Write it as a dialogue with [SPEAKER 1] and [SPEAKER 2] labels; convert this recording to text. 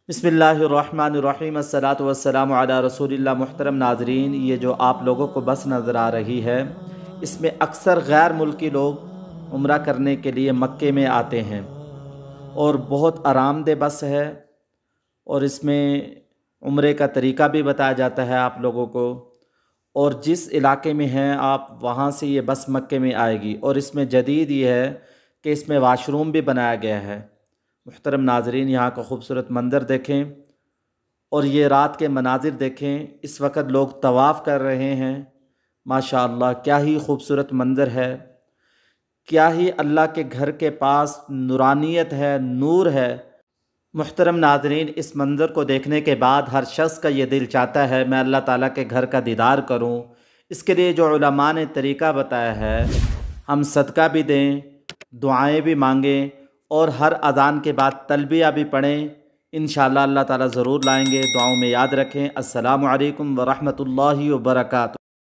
[SPEAKER 1] बिस्मिल्लाहिर्रहमानिर्रहीम अस्सलातु वस्सलामु अला रसूलिल्लाह। मुहतरम नाज़रीन, ये जो आप लोगों को बस नज़र आ रही है, इसमें अक्सर गैर मुल्की लोग उम्रा करने के लिए मक्के में आते हैं और बहुत आरामदेह बस है। और इसमें उम्रे का तरीका भी बताया जाता है आप लोगों को, और जिस इलाके में हैं आप वहाँ से ये बस मक्के में आएगी। और इसमें जदीद ये है कि इसमें वाशरूम भी बनाया गया है। मुहतरम नाज़रीन, यहाँ का खूबसूरत मंज़र देखें और ये रात के मनाजिर देखें। इस वक्त लोग तवाफ़ कर रहे हैं। माशाअल्लाह, क्या ही खूबसूरत मंज़र है, क्या ही अल्लाह के घर के पास नूरानियत है, नूर है। मुहतरम नाज़रीन, इस मंज़र को देखने के बाद हर शख्स का ये दिल चाहता है मैं अल्लाह ताला के घर का दीदार करूं। इसके लिए जो उलमा ने तरीका बताया है, हम सदका भी दें, दुआएं भी मांगें और हर अज़ान के बाद तलबिया भी पढ़ें। इंशाअल्लाह अल्लाह ताला ज़रूर लाएंगे। दुआओं में याद रखें। अस्सलामु अलैकुम व रहमतुल्लाहि व बरकातुहू।